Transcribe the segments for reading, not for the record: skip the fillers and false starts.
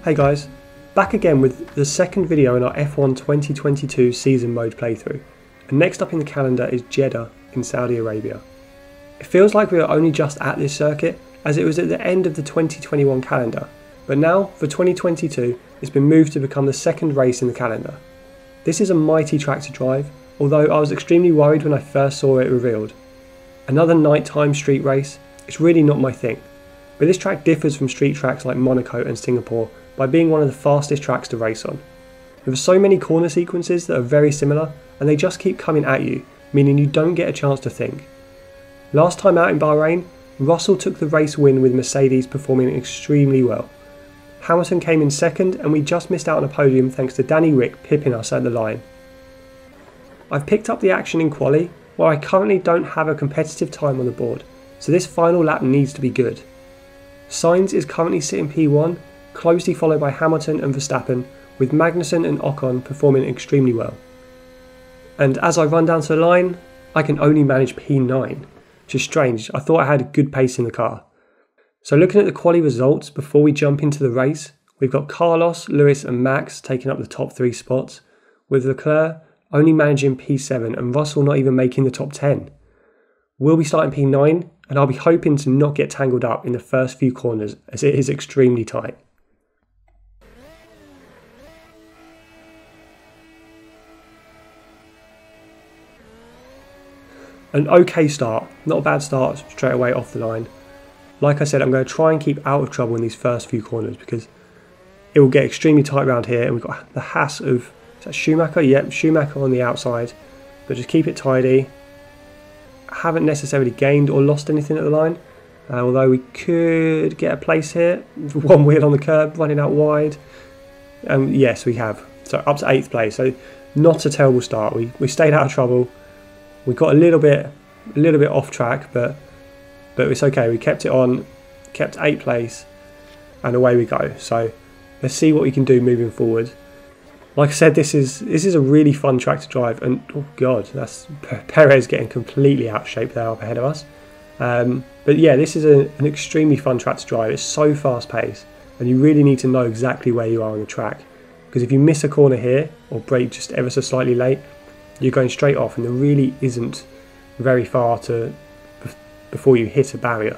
Hey guys, back again with the second video in our F1 2022 season mode playthrough, and next up in the calendar is Jeddah in Saudi Arabia. It feels like we are only just at this circuit as it was at the end of the 2021 calendar, but now for 2022 it's been moved to become the second race in the calendar. This is a mighty track to drive, although I was extremely worried when I first saw it revealed. Another nighttime street race, it's really not my thing, but this track differs from street tracks like Monaco and Singapore by being one of the fastest tracks to race on. There are so many corner sequences that are very similar and they just keep coming at you, meaning you don't get a chance to think. Last time out in Bahrain, Russell took the race win with Mercedes performing extremely well. Hamilton came in second and we just missed out on a podium thanks to Danny Rick pipping us at the line. I've picked up the action in Quali, where I currently don't have a competitive time on the board, so this final lap needs to be good. Sainz is currently sitting P1, closely followed by Hamilton and Verstappen, with Magnussen and Ocon performing extremely well. And as I run down to the line, I can only manage P9, which is strange. I thought I had a good pace in the car. So looking at the quali results before we jump into the race, we've got Carlos, Lewis and Max taking up the top 3 spots, with Leclerc only managing P7 and Russell not even making the top 10. We'll be starting P9 and I'll be hoping to not get tangled up in the first few corners as it is extremely tight. An okay start, not a bad start straight away off the line. Like I said, I'm going to try and keep out of trouble in these first few corners because it will get extremely tight around here, and we've got the Haas of, is that Schumacher? Yep, Schumacher on the outside, but just keep it tidy. I haven't necessarily gained or lost anything at the line, although we could get a place here. One wheel on the curb, running out wide. Yes, we have. So up to 8th place, so not a terrible start. We stayed out of trouble. We got a little bit off track, but it's okay. We kept it on, kept 8th place, and away we go. So let's see what we can do moving forward. Like I said, this is a really fun track to drive, and oh god, that's Perez getting completely out of shape there up ahead of us. But yeah, this is an extremely fun track to drive. It's so fast paced, and you really need to know exactly where you are on the track, because if you miss a corner here or brake just ever so slightly late, you're going straight off, and there really isn't very far before you hit a barrier.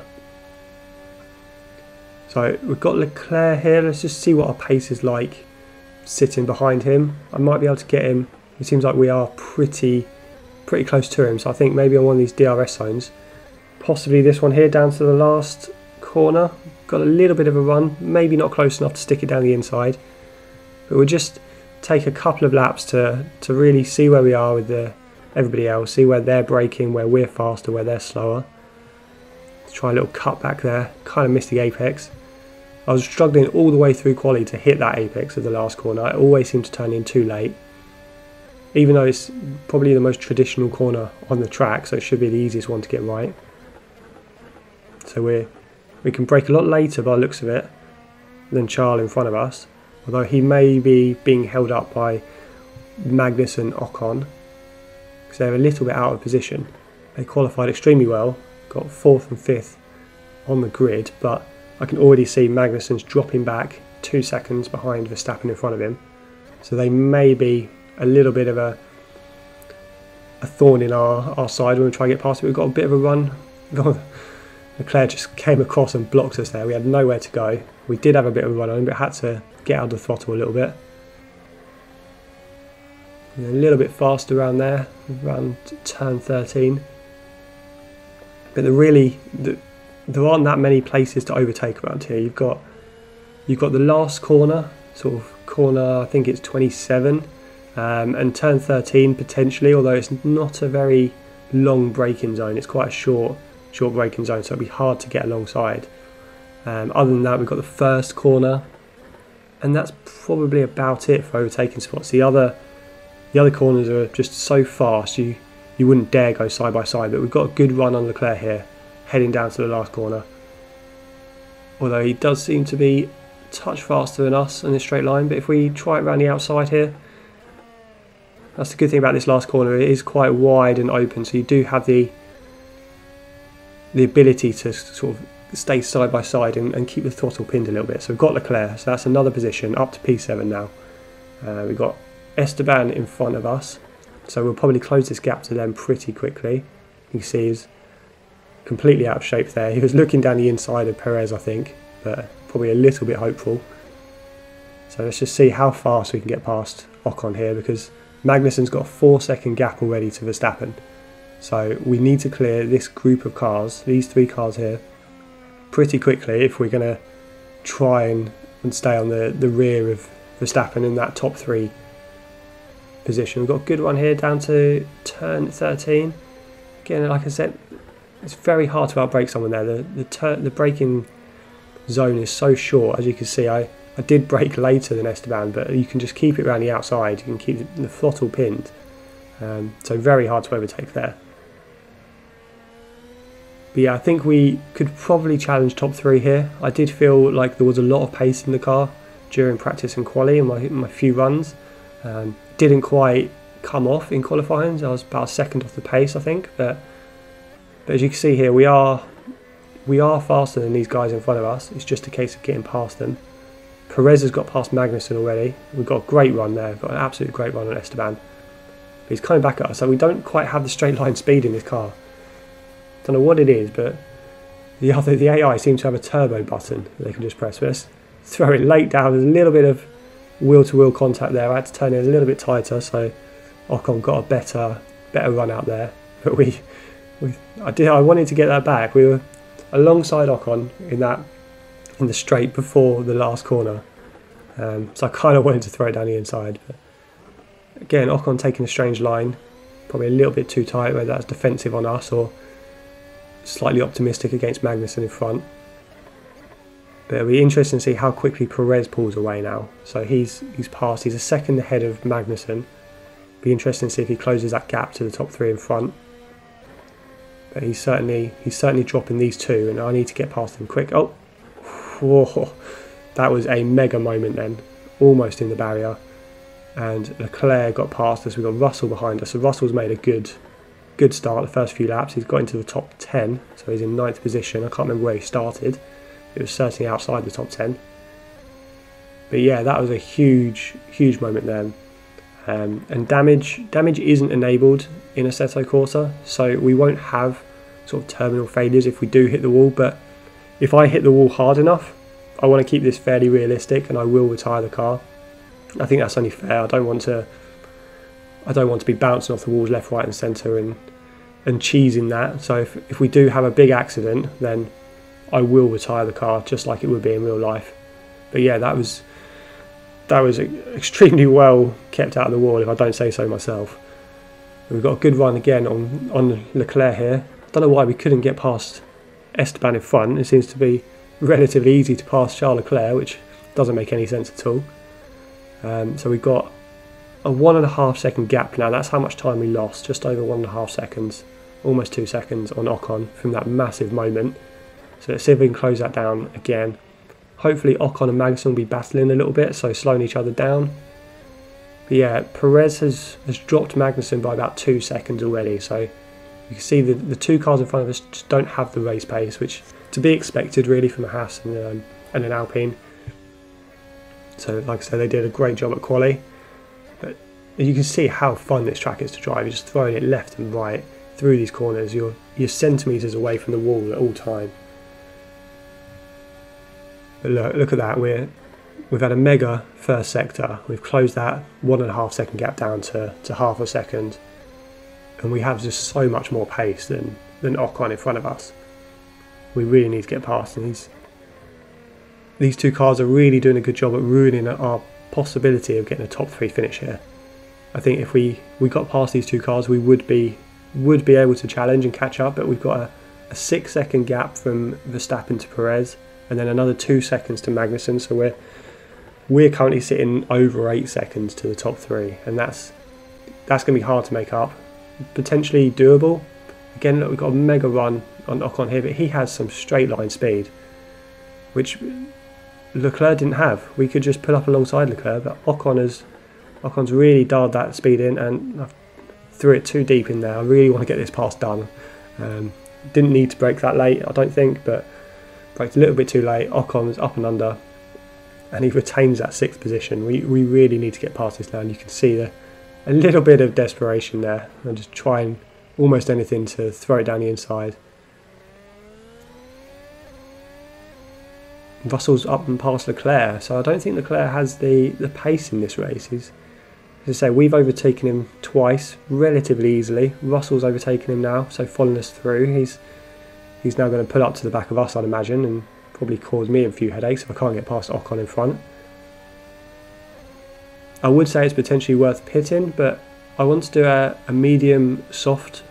So we've got Leclerc here. Let's just see what our pace is like sitting behind him. I might be able to get him. It seems like we are pretty close to him, so I think maybe on one of these DRS zones, possibly this one here down to the last corner. Got a little bit of a run, maybe not close enough to stick it down the inside, but we'll just take a couple of laps to really see where we are with everybody else, see where they're braking, where we're faster, where they're slower. Let's try a little cut back there. Kind of missed the apex. I was struggling all the way through quali to hit that apex of the last corner. It always seemed to turn in too late, even though it's probably the most traditional corner on the track, so it should be the easiest one to get right. So we can brake a lot later by the looks of it than Charles in front of us, although he may be being held up by Magnussen and Ocon because they're a little bit out of position. They qualified extremely well, got 4th and 5th on the grid, but I can already see Magnussen's dropping back 2 seconds behind Verstappen in front of him, so they may be a little bit of a thorn in our side when we try to get past it. We've got a bit of a run. Leclerc just came across and blocked us there. We had nowhere to go. We did have a bit of a run on, but had to get out of the throttle a little bit. A little bit faster around there, around turn 13. But there aren't that many places to overtake around here. You've got the last corner, sort of corner, I think it's 27, and turn 13 potentially, although it's not a very long braking zone. It's quite a short braking zone, so it'll be hard to get alongside. Other than that, we've got the first corner, and that's probably about it for overtaking spots. The other corners are just so fast you wouldn't dare go side by side, but we've got a good run on Leclerc here, heading down to the last corner. Although he does seem to be a touch faster than us in this straight line, but if we try it around the outside here, that's the good thing about this last corner. It is quite wide and open, so you do have the ability to sort of stay side by side and keep the throttle pinned a little bit. So we've got Leclerc, so that's another position, up to P7 now. We've got Esteban in front of us, so we'll probably close this gap to them pretty quickly. You can see he's completely out of shape there. He was looking down the inside of Perez, I think, but probably a little bit hopeful. So let's just see how fast we can get past Ocon here, because Magnussen's got a 4-second gap already to Verstappen. So we need to clear this group of cars, these 3 cars here, pretty quickly if we're going to try and stay on the rear of Verstappen in that top 3 position. We've got a good one here down to turn 13. Again, like I said, it's very hard to outbrake someone there. The braking zone is so short. As you can see, I did brake later than Esteban, but you can just keep it around the outside. You can keep the throttle pinned. So very hard to overtake there. But yeah, I think we could probably challenge top 3 here. I did feel like there was a lot of pace in the car during practice and quali in my few runs. Didn't quite come off in qualifying. I was about a second off the pace, I think. But as you can see here, we are faster than these guys in front of us. It's just a case of getting past them. Perez has got past Magnussen already. We've got a great run there. We've got an absolute great run on Esteban. But he's coming back at us, so we don't quite have the straight line speed in this car. Don't know what it is, but the AI seems to have a turbo button that they can just press. But let's throw it late down. There's a little bit of wheel-to-wheel contact there. I had to turn it a little bit tighter, so Ocon got a better run out there. But I wanted to get that back. We were alongside Ocon in the straight before the last corner, so I kind of wanted to throw it down the inside. But again, Ocon taking a strange line, probably a little bit too tight, whether that's defensive on us or slightly optimistic against Magnussen in front. But it'll be interesting to see how quickly Perez pulls away now. So he's passed. He's a second ahead of Magnussen. Be interesting to see if he closes that gap to the top 3 in front. But he's certainly dropping these 2, and I need to get past him quick. Oh, whoa, that was a mega moment then, almost in the barrier. And Leclerc got past us. We've got Russell behind us. So Russell's made a good start the first few laps. He's got into the top 10, so he's in 9th position. I can't remember where he started. It was certainly outside the top 10. But yeah, that was a huge moment there. And damage isn't enabled in Assetto Corsa, so we won't have sort of terminal failures if we do hit the wall. But if I hit the wall hard enough, I want to keep this fairly realistic, and I will retire the car. I think that's only fair. I don't want to be bouncing off the walls left, right and centre and cheesing that. So if we do have a big accident, then I will retire the car just like it would be in real life. But yeah, that was extremely well kept out of the wall, if I don't say so myself. We've got a good run again on Leclerc here. Don't know why we couldn't get past Esteban in front. It seems to be relatively easy to pass Charles Leclerc, which doesn't make any sense at all. So we've got a 1.5 second gap now. That's how much time we lost, just over 1.5 seconds, almost 2 seconds on Ocon from that massive moment. So let's see if we can close that down again. Hopefully Ocon and Magnussen will be battling a little bit, so slowing each other down. But yeah, Perez has dropped Magnussen by about 2 seconds already, so you can see the 2 cars in front of us just don't have the race pace, which to be expected really from a Haas and an Alpine. So like I said, they did a great job at quali. But you can see how fun this track is to drive. You're just throwing it left and right through these corners. You're centimetres away from the wall at all time. But look at that. We've had a mega first sector. We've closed that 1.5 second gap down to half a second, and we have just so much more pace than Ocon in front of us. We really need to get past, and these 2 cars are really doing a good job at ruining our possibility of getting a top 3 finish here. I think if we got past these 2 cars, we would be able to challenge and catch up, but we've got a 6 second gap from Verstappen to Perez, and then another 2 seconds to Magnussen. So we're currently sitting over 8 seconds to the top 3, and that's going to be hard to make up. Potentially doable. Again, look, we've got a mega run on Ocon here, but he has some straight line speed, which Leclerc didn't have. We could just put up alongside Leclerc, but Ocon's really dialed that speed in, and I threw it too deep in there. I really want to get this pass done. Didn't need to brake that late, I don't think, but braked a little bit too late. Ocon's up and under, and he retains that 6th position. We really need to get past this now, and you can see a little bit of desperation there. I'm just trying almost anything to throw it down the inside. Russell's up and past Leclerc, so I don't think Leclerc has the pace in this race. As I say, we've overtaken him twice relatively easily. Russell's overtaken him now, so following us through. He's now going to pull up to the back of us, I'd imagine, and probably cause me a few headaches if I can't get past Ocon in front. I would say it's potentially worth pitting, but I want to do a medium soft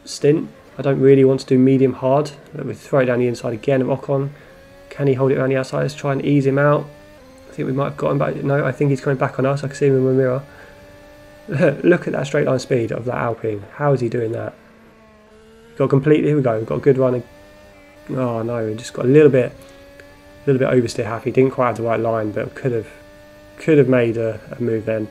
stint. I don't really want to do medium hard. We throw it down the inside again of Ocon. Can he hold it around the outside? Let's try and ease him out. I think we might have got him, but no, I think he's coming back on us. I can see him in my mirror. Look at that straight line speed of that Alpine. How is he doing that? Got completely. Here we go. We've got a good run. Oh no, we just got a little bit oversteer happy. Didn't quite have the right line, but could have made a move then.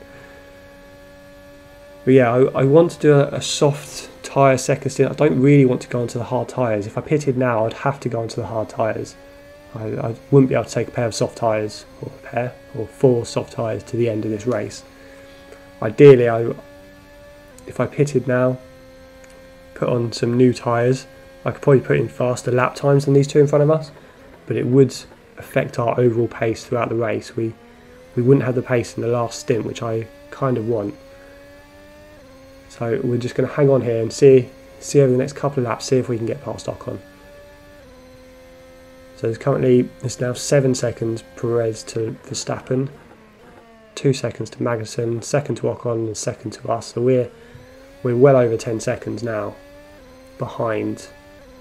But yeah, I want to do a soft tyre second stint. I don't really want to go onto the hard tyres. If I pitted now, I'd have to go onto the hard tyres. I wouldn't be able to take a pair of soft tyres, or 4 soft tyres to the end of this race. Ideally, if I pitted now, put on some new tyres, I could probably put in faster lap times than these two in front of us, but it would affect our overall pace throughout the race. We wouldn't have the pace in the last stint, which I kind of want. So we're just going to hang on here and see over the next couple of laps, see if we can get past Ocon. So there's now 7 seconds Perez to Verstappen, 2 seconds to Magnussen, second to Ocon, and second to us. So we're well over 10 seconds now behind,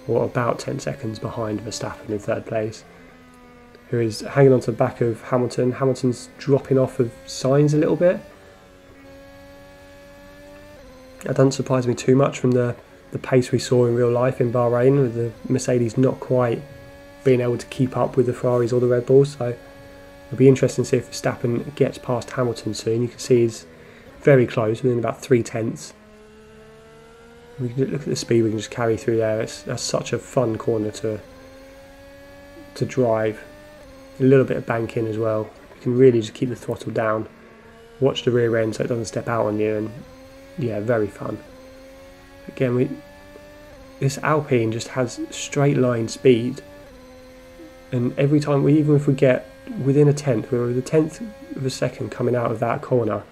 or about 10 seconds behind Verstappen in 3rd place, who is hanging on to the back of Hamilton. Hamilton's dropping off of Sainz a little bit. That doesn't surprise me too much from the pace we saw in real life in Bahrain, with the Mercedes not quite being able to keep up with the Ferraris or the Red Bulls. So it'll be interesting to see if Verstappen gets past Hamilton soon. You can see he's very close, within about 3/10. We can look at the speed we can just carry through there. That's such a fun corner to drive. A little bit of banking as well. You can really just keep the throttle down. Watch the rear end so it doesn't step out on you, and yeah, very fun. Again, this Alpine just has straight line speed, and every time even if we get within a tenth, we were the 10th of a second coming out of that corner,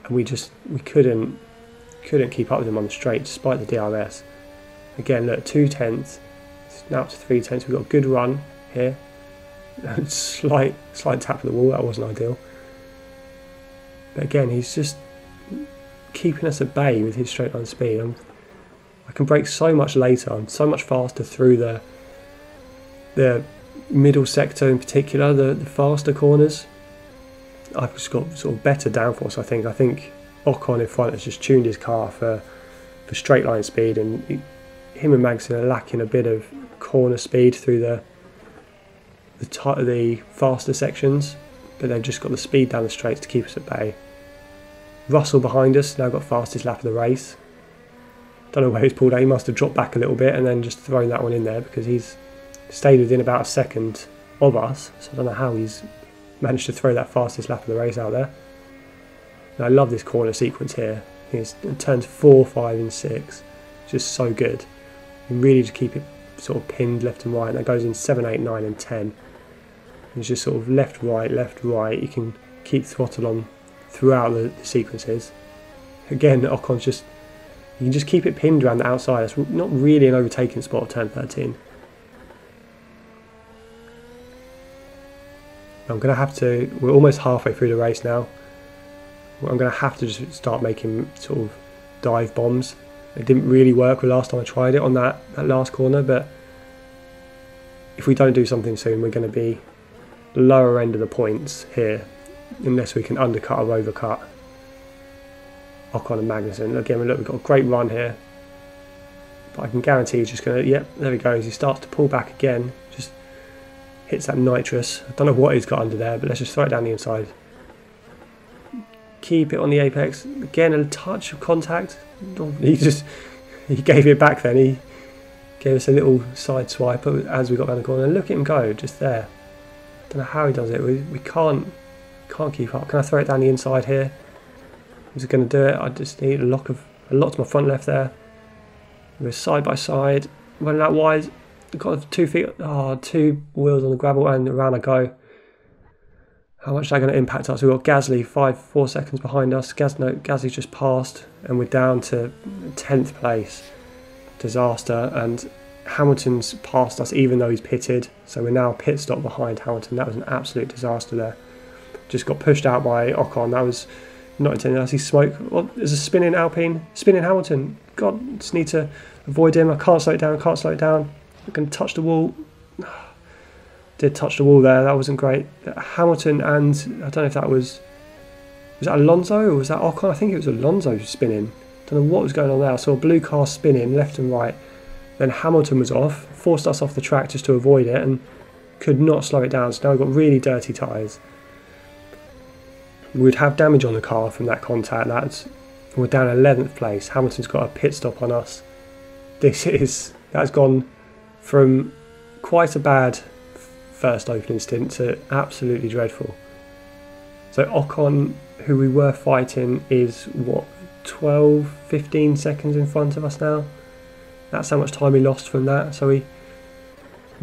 and we couldn't keep up with them on the straight despite the DRS. Again, look, 2/10, it's now up to 3/10. We've got a good run here. slight tap of the wall, that wasn't ideal. But again, he's just keeping us at bay with his straight line speed. I can brake so much later. I'm so much faster through the middle sector in particular, the faster corners. I've just got sort of better downforce. I think Ocon in front has just tuned his car for straight line speed, and him and Magnussen are lacking a bit of corner speed through the faster sections, but they've just got the speed down the straights to keep us at bay. Russell behind us now got fastest lap of the race. Don't know where he's pulled out. He must have dropped back a little bit and then just thrown that one in there, because he's stayed within about a second of us. So I don't know how he's managed to throw that fastest lap of the race out there. And I love this corner sequence here. It's turns 4, 5 and 6. It's just so good. You really just keep it sort of pinned left and right, and that goes in 7, 8, 9 and 10. And it's just sort of left, right. You can keep throttle on throughout the sequences. Again, Ocon's just, you can just keep it pinned around the outside. It's not really an overtaking spot of turn 13. I'm going to have to, we're almost halfway through the race now. I'm going to have to just start making sort of dive bombs. It didn't really work the last time I tried it on that last corner, but if we don't do something soon, we're going to be lower end of the points here, unless we can undercut or overcut Ocon and Magnussen. Again, look, we've got a great run here, but I can guarantee he's just going to, yep, there he goes. He starts to pull back again, just hits that nitrous. I don't know what he's got under there, but let's just throw it down the inside. Keep it on the apex. Again, a touch of contact. He gave it back then. He Gave us a little side swipe as we got around the corner. Look at him go, just there. Don't know how he does it. We can't keep up. Can I throw it down the inside here? Is it going to do it? I just need a lot to my front left there. We're side by side, running out wide. Got 2 feet, 2 wheels on the gravel, and around I go. How much is that going to impact us? We've got Gasly 4 seconds behind us. Gasly's just passed, and we're down to 10th place. Disaster. And Hamilton's passed us even though he's pitted, so we're now pit stop behind Hamilton. That was an absolute disaster there. Just got pushed out by Ocon. That was not intended. I see smoke. Well, there's a spinning Alpine, spinning Hamilton. God, just need to avoid him. I can't slow it down. I can touch the wall. Did touch the wall there. That wasn't great. Hamilton and I don't know if that was that Alonso or was that Ocon? I think it was Alonso spinning. Don't know what was going on there. I saw a blue car spinning left and right. Then Hamilton was off, forced us off the track just to avoid it, and could not slow it down. So now we've got really dirty tyres. We'd have damage on the car from that contact. We're down 11th place. Hamilton's got a pit stop on us. That's gone from quite a bad first opening stint to absolutely dreadful. So Ocon, who we were fighting, is what, 12, 15 seconds in front of us now. That's how much time we lost from that. So we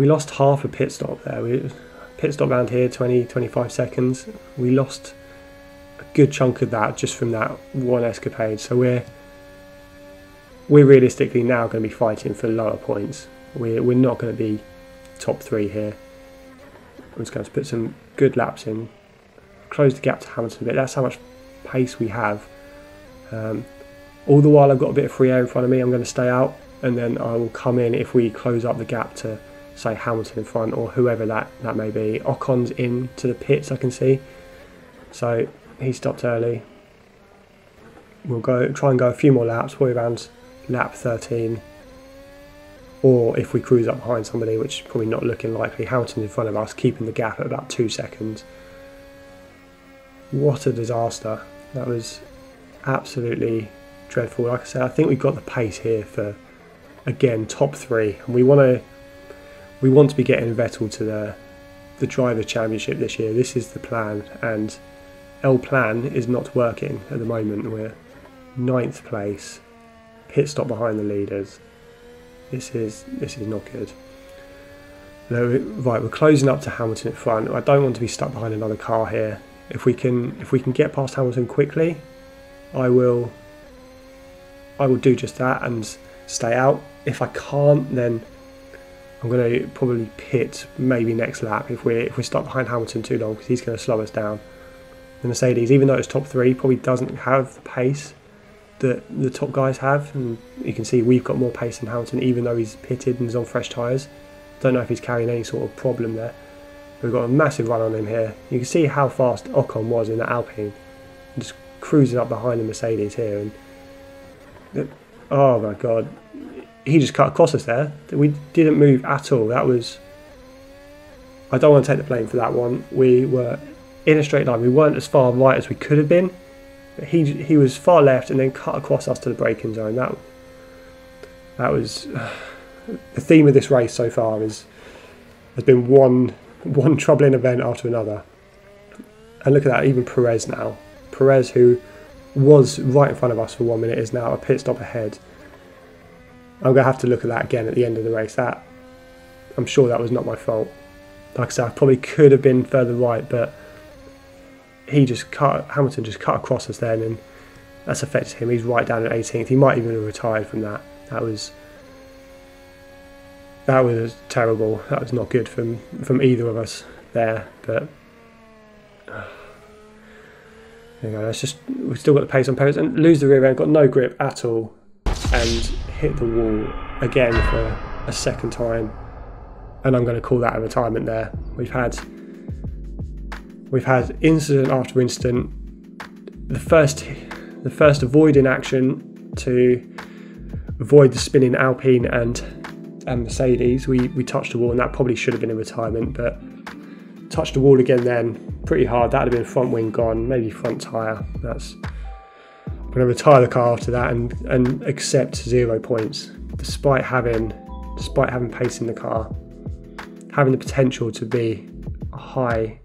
lost half a pit stop there. Pit stop around here, 20, 25 seconds. We lost a good chunk of that just from that one escapade. So we're realistically now going to be fighting for lower points. We're not going to be top 3 here. I'm just going to put some good laps in, close the gap to Hamilton a bit. That's how much pace we have. All the while I've got a bit of free air in front of me, I'm going to stay out, and then I will come in if we close up the gap to, say, Hamilton in front or whoever that may be. Ocon's in to the pits, I can see. So he stopped early. We'll try and go a few more laps, probably around lap 13. Or if we cruise up behind somebody, which is probably not looking likely, Hamilton's in front of us, keeping the gap at about 2 seconds. What a disaster. That was absolutely dreadful. Like I said, I think we've got the pace here for, again, top 3. And we want to be getting Vettel to the Driver Championship this year. This is the plan, and El Plan is not working at the moment. We're 9th place, pit stop behind the leaders. This is not good. Right, we're closing up to Hamilton in front. I don't want to be stuck behind another car here. If we can get past Hamilton quickly, I will do just that and stay out. If I can't, then I'm going to probably pit maybe next lap if we're stuck behind Hamilton too long, because he's going to slow us down. The Mercedes, even though it's top 3, probably doesn't have the pace that the top guys have, and you can see we've got more pace than Hamilton, even though he's pitted and is on fresh tyres. Don't know if he's carrying any sort of problem there. We've got a massive run on him here. You can see how fast Ocon was in that Alpine, just cruising up behind the Mercedes here, and oh my god, he just cut across us there. We didn't move at all. That was, I don't want to take the blame for that one. We were in a straight line. We weren't as far right as we could have been. He was far left and then cut across us to the braking zone. That was the theme of this race so far. Has been one troubling event after another. And look at that, even Perez now. Perez, who was right in front of us for 1 minute, is now a pit stop ahead. I'm going to have to look at that again at the end of the race. I'm sure that was not my fault. Like I said, I probably could have been further right, but Hamilton just cut across us then, and that's affected him. He's right down at 18th. He might even have retired from that. That was terrible. That was not good from either of us there. But there you go. We've still got the pace on Perez and lose the rear end. Got no grip at all, and hit the wall again for a second time. And I'm going to call that a retirement there. We've had incident after incident. The first avoiding action to avoid the spinning Alpine and Mercedes. We touched the wall, and that probably should have been a retirement, but touched the wall again then pretty hard. That would have been front wing gone, maybe front tyre. I'm going to retire the car after that and accept 0 points, despite having despite having pace in the car, having the potential to be high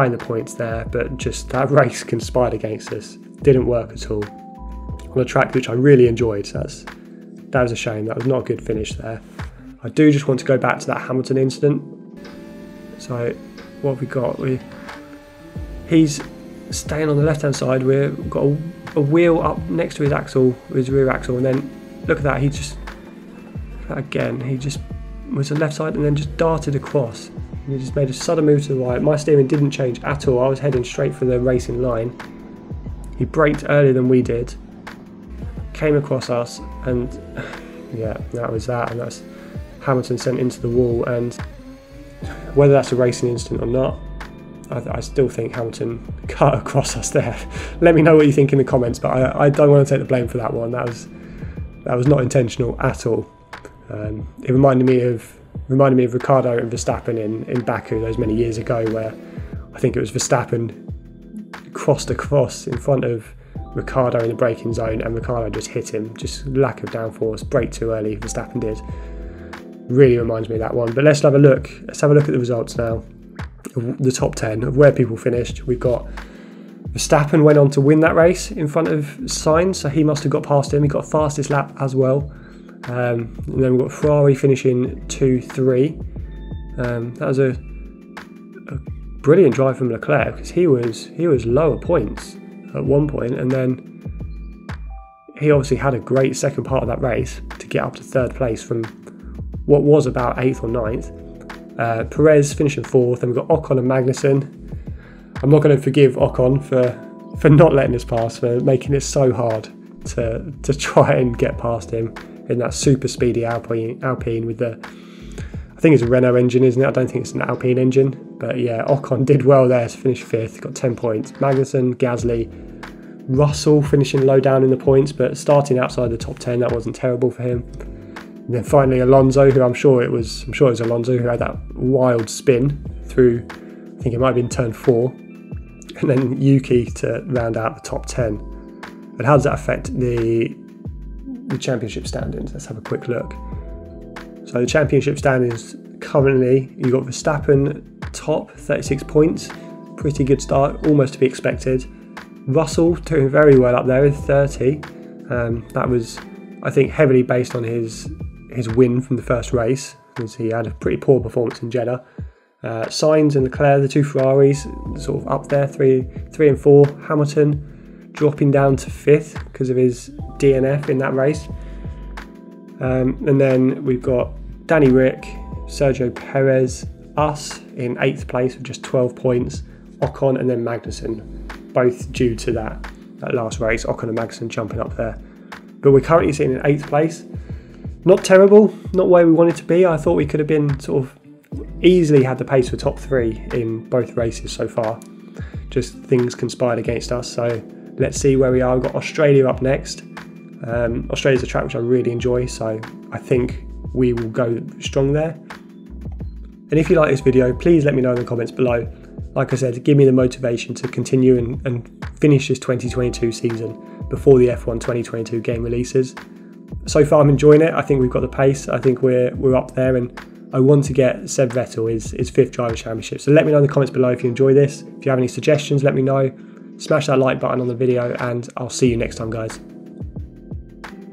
in the points there, but just that race conspired against us. Didn't work at all on a track which I really enjoyed. So that was a shame. That was not a good finish there. I do just want to go back to that Hamilton incident. So what have we got? He's staying on the left hand side. We've got a wheel up next to his axle, his rear axle, and then look at that. He just was the left side and then just darted across. He just made a sudden move to the right. My steering didn't change at all. I was heading straight for the racing line. He braked earlier than we did, came across us, and yeah, that was that. And that's Hamilton sent into the wall. And whether that's a racing incident or not, I still think Hamilton cut across us there. Let me know what you think in the comments, but I don't want to take the blame for that one. That was not intentional at all. It reminded me of Ricciardo and Verstappen in Baku those many years ago, where I think it was Verstappen crossed across in front of Ricciardo in the braking zone, and Ricciardo just hit him. Just lack of downforce, braked too early. Verstappen did. Really reminds me of that one. But let's have a look. Let's have a look at the results now. The top 10 of where people finished. We've got Verstappen went on to win that race in front of Sainz, so he must have got past him. He got fastest lap as well. And then we've got Ferrari finishing 2-3. That was a brilliant drive from Leclerc, because he was lower points at one point, and then he obviously had a great second part of that race to get up to third place from what was about 8th or 9th. Perez finishing 4th, and we've got Ocon and Magnussen. I'm not going to forgive Ocon for not letting us pass, for making it so hard to try and get past him in that super speedy Alpine with the, I think it's a Renault engine, isn't it? I don't think it's an Alpine engine, but yeah, Ocon did well there to finish 5th, got 10 points. Magnussen, Gasly, Russell finishing low down in the points, but starting outside the top 10, that wasn't terrible for him. And then finally Alonso, who I'm sure it was Alonso who had that wild spin through, I think it might have been turn 4, and then Yuki to round out the top 10. But how does that affect the championship standings? Let's have a quick look. So the championship standings currently, you've got Verstappen top, 36 points, pretty good start, almost to be expected. Russell doing very well up there with 30. That was, I think, heavily based on his win from the first race, because he had a pretty poor performance in Jeddah. Sainz and Leclerc, the two Ferraris, sort of up there, 3 and 4. Hamilton dropping down to 5th because of his DNF in that race. And then we've got Danny Rick, Sergio Perez, us in 8th place with just 12 points. Ocon and then Magnussen, both due to that last race. Ocon and Magnussen jumping up there. But we're currently sitting in 8th place. Not terrible, not where we wanted to be. I thought we could have been sort of easily had the pace for top 3 in both races so far. Just things conspired against us. So let's see where we are. We've got Australia up next. Australia's a track which I really enjoy, so I think we will go strong there. And if you like this video, please let me know in the comments below. Like I said, give me the motivation to continue and finish this 2022 season before the F1 2022 game releases. So far I'm enjoying it. I think we've got the pace. I think we're up there, and I want to get Seb Vettel his 5th Drivers' Championship. So let me know in the comments below if you enjoy this. If you have any suggestions, let me know. Smash that like button on the video, and I'll see you next time, guys.